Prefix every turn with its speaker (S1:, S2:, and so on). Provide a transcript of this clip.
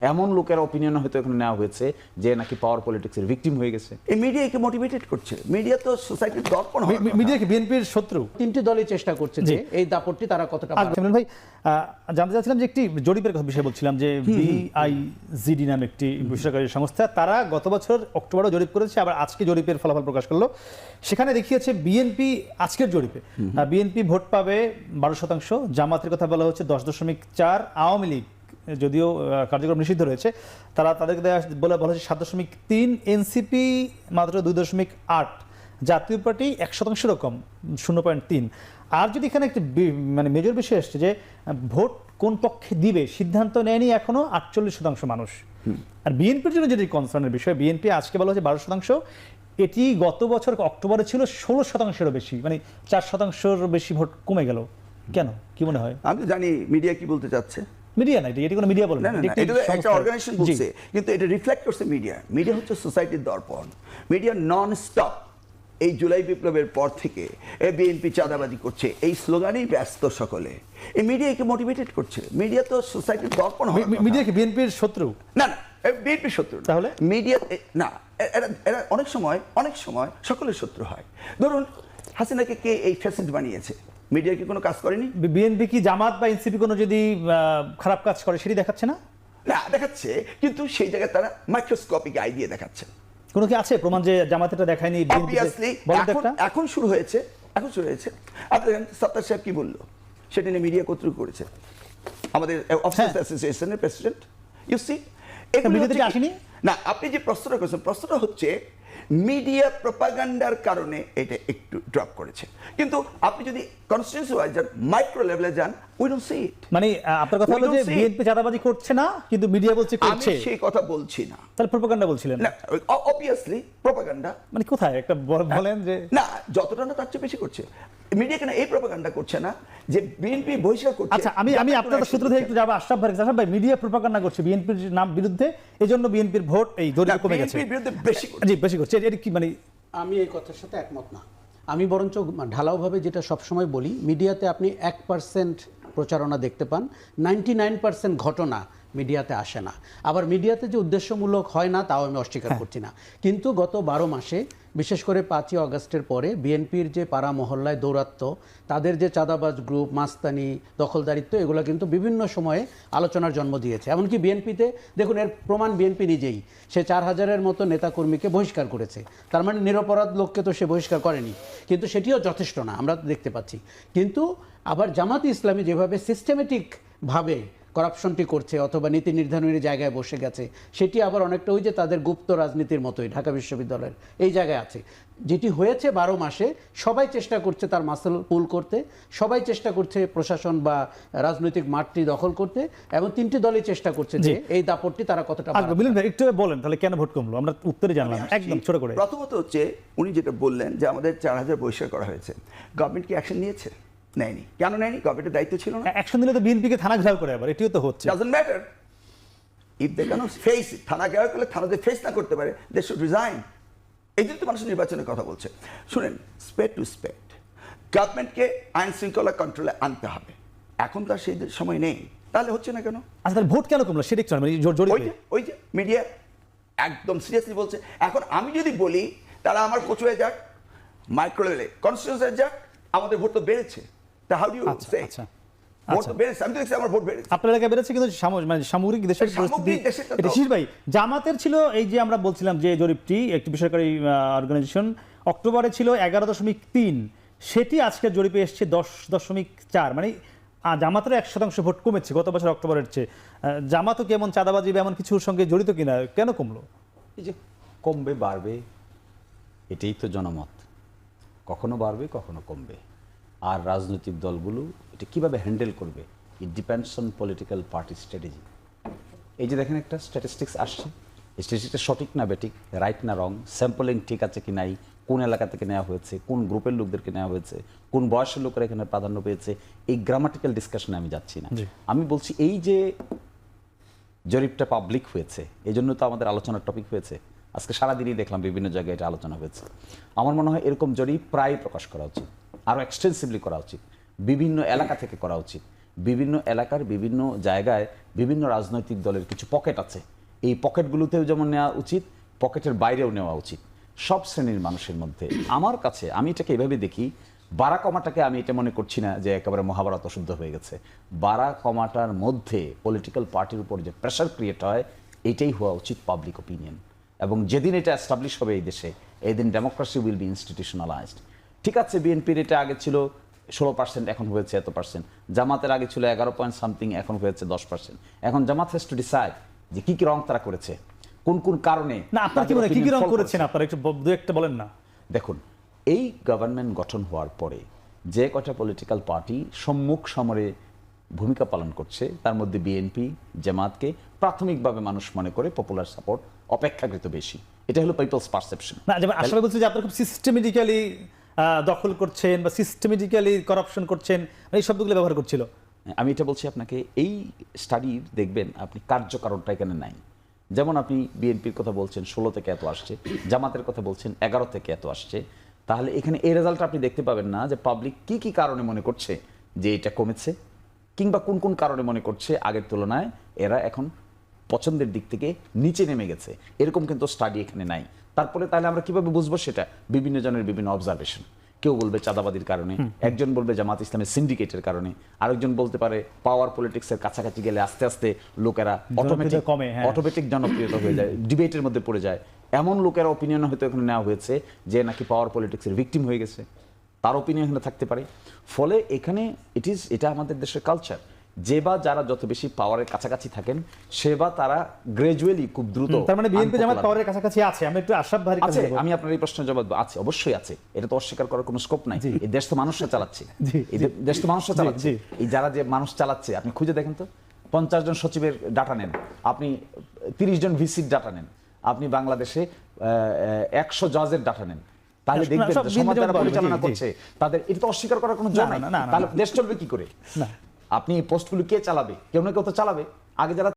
S1: এমন লোকের অপিনিয়ন হয়তো এখানে নেওয়া হয়েছে যে নাকি পাওয়ার পলিটিক্সের ভিকটিম হয়ে গেছে।
S2: এই মিডিয়াকে মোটিভেটেড করছে। মিডিয়া তো সোসাইটির দর্পণ।
S3: মিডিয়া কি বিএনপির শত্রু?
S4: তিনটি দলই চেষ্টা করছে যে এই দাপটটি তারা কতটা
S3: আচ্ছা ভাই, জানতে চাচ্ছিলাম যে একটি জরিপের বিষয়ে বলছিলাম যে বিআইজিডি নামে একটি বেসরকারি সংস্থা, তারা গত বছর অক্টোবরে জরিপ করেছে, আবার আজকে জরিপের ফলাফল প্রকাশ করলো। সেখানে দেখিয়েছে বিএনপি আজকের জরিপে বিএনপি ভোট পাবে 12%, জামাতের কথা বলা হচ্ছে 10.4, আওয়ামী লীগ যদিও কার্যক্রম নিষিদ্ধ রয়েছে তাদেরকে বলা হচ্ছে 7.3, এনসিপি মাত্র 2.8, জাতীয় পার্টি 1% কম 0.3। আর যদি এখানে একটি মানে মেজর বিষয় আসছে যে ভোট কোন পক্ষে দিবে সিদ্ধান্ত নেয়নি এখনো 48% মানুষ। আর বিএনপির জন্য যেটি কনসার্নের বিষয়, বিএনপি আজকে বলা হচ্ছে 12%, এটি গত বছর অক্টোবরে ছিল 16%-এরও বেশি, মানে 4%-এর বেশি ভোট কমে গেল। কেন, কি মনে হয়?
S2: আমি জানি মিডিয়া কি বলতে চাচ্ছে।
S3: মিডিয়া না, এটি কোনো মিডিয়া বলে না,
S2: এটা একটা অর্গানাইজেশন বলছে, কিন্তু এটা রিফ্লেক্ট করছে মিডিয়া। মিডিয়া হচ্ছে সোসাইটির দর্পণ। মিডিয়া নন স্টপ এই জুলাই বিপ্লবের পর থেকে বিএনপি চাঁদাবাজি করছে এই স্লোগানেই ব্যস্ত সকলে। এই মিডিয়াকে মোটিভেটেড করছে। মিডিয়া তো সোসাইটির দর্পণ।
S3: মিডিয়া কি বিএনপির শত্রু?
S2: না না, বিএনপির শত্রু
S3: তাহলে
S2: মিডিয়া না, এরা অনেক সময় সকলের শত্রু হয়। ধরুন হাসিনাকে কে এই ফ্যাসিস্ট বানিয়েছে? মিডিয়া কি কোনো কাজ করেনি?
S3: বিএনপি কি জামাত বা এনসিপি কোনো যদি খারাপ কাজ করে সেটি দেখাচ্ছে না?
S2: না, দেখাচ্ছে, কিন্তু সেই জায়গায় তারা মাইক্রোস্কোপিক আই দিয়ে দেখাচ্ছে।
S3: কোনো কি আছে প্রমাণ যে জামাতেটা দেখায়নি?
S2: অবভিয়াসলি এখন শুরু হয়েছে। আপনি দেখেন সত্তার সাহেব কি বললো, সেটা নিয়ে মিডিয়া কর্তৃক করেছে আমাদের অফিসার্স অ্যাসোসিয়েশনের প্রেসিডেন্ট। ইউ সি,
S3: মিডিয়া আসেনি
S2: না। আপনি যে প্রশ্নটা করেছেন, প্রশ্নটা হচ্ছে মিডিয়া প্রপাগান্ডার কারণে এটা একটু ড্রপ করেছে, কিন্তু আপনি যদি কনস্টিটিউয়েন্সি ওয়াইজ যান, মাইক্রো লেভেলে যান, উই ডোন্ট সি ইট।
S3: মানে আপনার কথা হলো যে বিএনপি চাঁদাবাজি করছে না, কিন্তু মিডিয়া বলছে করছে।
S2: আমি সেই কথা বলছি না।
S3: তাহলে প্রপাগান্ডা বলছিলেন?
S2: না, অবভিয়াসলি প্রপাগান্ডা।
S3: মানে কোথায় একটা বলেন যে
S2: না, যতটা না তার চেয়ে বেশি করছে মিডিয়া। কেন এই প্রপাগান্ডা করছে না যে বিএনপি বহিষ্কার করছে?
S3: আচ্ছা, আমি আপনাদের সূত্র থেকে একটু যাবো আশরাফ ভাই, মিডিয়া প্রপাগান্ডা করছে বিএনপির নাম বিরুদ্ধে, এজন্য বিএনপির ভোট এই জরিপে কমে গেছে।
S2: বিএনপির বিরুদ্ধে বেশি
S3: করছে। এটা কি মানে?
S4: আমি এই কথার সাথে একমত না। আমি বরঞ্চ ঢালাওভাবে যেটা সবসময় বলি, মিডিয়াতে আপনি 1% প্রচারণা দেখতে পান, 99% ঘটনা মিডিয়াতে আসে না। আবার মিডিয়াতে যে উদ্দেশ্যমূলক হয় না তাও আমি অস্বীকার করছি না, কিন্তু গত 12 মাসে বিশেষ করে 5ই আগস্টের পরে বিএনপির যে পাড়া মহল্লায় দৌরাত্ম্য, তাদের যে চাঁদাবাজ গ্রুপ, মাস্তানি, দখলদারিত্ব, এগুলো কিন্তু বিভিন্ন সময়ে আলোচনার জন্ম দিয়েছে। এমনকি বিএনপিতে দেখুন, এর প্রমাণ বিএনপি নিজেই, সে 4000-এর মতো নেতাকর্মীকে বহিষ্কার করেছে। তার মানে নিরপরাধ লোককে তো সে বহিষ্কার করেনি, কিন্তু সেটিও যথেষ্ট না, আমরা দেখতে পাচ্ছি। কিন্তু আবার জামাত ইসলামী যেভাবে সিস্টেমেটিকভাবে করাপশনটি করছে অথবা নীতি নির্ধারণের জায়গায় বসে গেছে, সেটি আবার অনেকটা ওই যে তাদের গুপ্ত রাজনীতির মতোই ঢাকা বিশ্ববিদ্যালয়ের এই জায়গায় আছে। যেটি হয়েছে 12 মাসে, সবাই চেষ্টা করছে তার মাসল পুল করতে, সবাই চেষ্টা করছে প্রশাসন বা রাজনৈতিক মাঠটি দখল করতে, এবং তিনটি দলই চেষ্টা করছে যে এই দাপটটি তারা কতটা।
S3: মিলন ভাই একটু বলেন তাহলে কেন ভোট কমলো, আমরা উত্তরে জানলাম একদম ছোট করে।
S2: প্রথমত হচ্ছে উনি যেটা বললেন যে আমাদের 4000 বহিষ্কার করা হয়েছে, গভর্নমেন্ট কি অ্যাকশন নিয়েছে? নেয়নি। কেন নেয়নি? গভর্নমেন্টের দায়িত্ব ছিল না।
S3: অ্যাকশন দিলে তো বিএনপিকে থানা ঘেরাও করে, আবার এটিও তো হচ্ছে।
S2: Doesn't matter if they can face it. থানা ঘেরাও করলে থানা যদি ফেস না করতে পারে, দে শুড রিজাইন। এই জন্য তো মানুষ নির্বাচনের কথা বলছে। শুনেন, স্পেড টু স্পেড, গভর্নমেন্টকে আইন শৃঙ্খলা কন্ট্রোলে আনতে হবে। এখন তো আর সেই সময় নেই, তাহলে হচ্ছে না কেন?
S3: আচ্ছা, তাহলে ভোট কেন কমলো সেটা একটু
S2: ওই যে মিডিয়া একদম সিরিয়াসলি বলছে। এখন আমি যদি বলি তারা আমার কচুয়ে যাক, মাইক্রো লেভেলে কনস্টিটিউয়েন্সি যাক, আমাদের ভোট তো বেড়েছে। How do you say vote তো বেড়েছে? আমি তো দেখছি আমার ভোট বেড়েছে।
S3: আপনার এলাকায় বেড়েছে, কিন্তু মানে সামগ্রিক দেশের পরিস্থিতি। এটা শীষ ভাই, জামাতের ছিল এই যে আমরা বলছিলাম যে জরিপটি একটি বেসরকারি অর্গানাইজেশন, অক্টোবরে ছিল 11.3, সেটি আজকের জরিপে এসছে 10.4। মানে জামাতের 1% ভোট কমেছে গত বছর অক্টোবরের চেয়ে। জামাতও কি এমন চাঁদাবাজি বা এমন কিছুর সঙ্গে জড়িত কিনা, কেন কমলো?
S1: এই যে কমবে বাড়বে, এটাই তো জনমত। কখনো বাড়বে, কখনো কমবে। আর রাজনৈতিক দলগুলো এটা কীভাবে হ্যান্ডেল করবে, it depends on political party strategy. এই যে দেখেন একটা স্ট্যাটিস্টিক্স আসছে, এই স্ট্যাটিস্টিক্সটা সঠিক না বেঠিক, রাইট না রং, স্যাম্পলিং ঠিক আছে কি নাই, কোন এলাকা থেকে নেওয়া হয়েছে, কোন গ্রুপের লোকদেরকে নেওয়া হয়েছে, কোন বয়সের লোকেরা এখানে প্রাধান্য পেয়েছে, এই গ্রামাটিক্যাল ডিসকাশনে আমি যাচ্ছি না। আমি বলছি এই যে জরিপটা পাবলিক হয়েছে, এই জন্য তো আমাদের আলোচনার টপিক হয়েছে। আজকে সারাদিনই দেখলাম বিভিন্ন জায়গায় এটা আলোচনা হয়েছে। আমার মনে হয় এরকম জরিপ প্রায় প্রকাশ করা উচিত, আরও এক্সটেন্সিভলি করা উচিত, বিভিন্ন এলাকা থেকে করা উচিত, বিভিন্ন এলাকার বিভিন্ন জায়গায় বিভিন্ন রাজনৈতিক দলের কিছু পকেট আছে, এই পকেটগুলোতেও যেমন নেওয়া উচিত, পকেটের বাইরেও নেওয়া উচিত সব শ্রেণীর মানুষের মধ্যে। আমার কাছে আমি এটাকে এভাবে দেখি, বাড়া কমাটাকে আমি এটা মনে করছি না যে একেবারে মহাভারত অশুদ্ধ হয়ে গেছে। বাড়া কমাটার মধ্যে পলিটিক্যাল পার্টির উপর যে প্রেশার ক্রিয়েট হয়, এটাই হওয়া উচিত পাবলিক ওপিনিয়ন। এবং যেদিন এটা এস্টাবলিশ হবে এই দেশে, এই দিন ডেমোক্রেসি উইল বি ইনস্টিটিউশনালাইজড। ঠিক আছে, বিএনপির এটা আগে ছিল 16%, এখন হয়েছে এত পার্সেন্ট। জামাতের আগে ছিল 11 পয়েন্ট সামথিং, এখন হয়েছে 10%। এখন জামাত হ্যাজ টু ডিসাইড যে কি কি রং তারা করেছে, কোন কোন কারণে।
S3: না, আপনার কি মনে হয় কি কি রং করেছেন আপনারা একটু দু একটা বলেন না।
S1: দেখুন, এই গভর্নমেন্ট গঠন হওয়ার পরে যে কটা পলিটিক্যাল পার্টি সম্মুখ সমরে ভূমিকা পালন করছে, তার মধ্যে বিএনপি, জামাতকে প্রাথমিকভাবে মানুষ মনে করে পপুলার সাপোর্ট অপেক্ষাকৃত বেশি। এটা হলো পিপলস পারসেপশন।
S3: না, যেমন আশরাফ বলছে যে আপনারা খুব সিস্টেমেটিক্যালি দখল করছেন বা সিস্টেমেটিক্যালি করাপশন করছেন, এই শব্দগুলো ব্যবহার করছিল।
S1: আমি এটা বলছি আপনাকে, এই স্টাডির দেখবেন আপনি কার্যকারণটা এখানে নাই। যেমন আপনি বিএনপির কথা বলছেন 16 থেকে এত আসছে, জামাতের কথা বলছেন 11 থেকে এত আসছে, তাহলে এখানে এই রেজাল্ট আপনি দেখতে পাবেন না যে পাবলিক কি কি কারণে মনে করছে যে এটা কমেছে, কিংবা কোন কোন কারণে মনে করছে আগের তুলনায় এরা এখন পছন্দের দিক থেকে নিচে নেমে গেছে। এরকম কিন্তু স্টাডি এখানে নাই। তারপরে তাহলে আমরা কিভাবে বুঝবো সেটা? বিভিন্ন জনের বিভিন্ন অবজারভেশন। কেউ বলবে চাঁদাবাদির কারণে, একজন বলবে জামাত ইসলামের সিন্ডিকেটের কারণে, আরেকজন বলতে পারে পাওয়ার পলিটিক্সের কাছাকাছি গেলে আস্তে আস্তে লোকেরা অটোমেটিক জনপ্রিয়তা হয়ে যায়, ডিবেটের মধ্যে পড়ে যায়। এমন লোকেরা ওপিনিয়ন হয়তো এখানে নেওয়া হয়েছে যে নাকি পাওয়ার পলিটিক্সের ভিকটিম হয়ে গেছে, তার ওপিনিয়ন এখানে থাকতে পারে। ফলে এখানে এটা আমাদের দেশের কালচার, যে বা যারা যত বেশি পাওয়ারের কাছাকাছি থাকেন সে বা তারা গ্রাজুয়ালি খুব দ্রুত।
S3: তার মানে বিএনপি জামাত পাওয়ারের কাছাকাছি আছে। আমরা একটু আশরাফ ভাইয়ের কাছে যাব।
S1: আমি আপনার এই প্রশ্নের জবাব আছে, অবশ্যই আছে, এটা তো অস্বীকার করার কোনো স্কোপ নাই। এই দেশ তো মানুষরা চালাচ্ছে, এই দেশ তো মানুষরা চালাচ্ছে। এই যারা যে মানুষ চালাচ্ছে আপনি খুঁজে দেখেন তো, 50 জন সচিবের ডাটা নেন, আপনি 30 জন ভিসির ডাটা নেন, আপনি বাংলাদেশে 100 জজের ডাটা নেন, তাহলে দেখবেন যে সমাজ যারা পরিচালনা করছে তাদের এটা তো অস্বীকার করার কোনো জন্য নাই। তাহলে দেশ চলবে কি করে? আপনি পোস্টগুলো কে চালাবে? কেউ না কেউ তো চালাবে। আগে যারা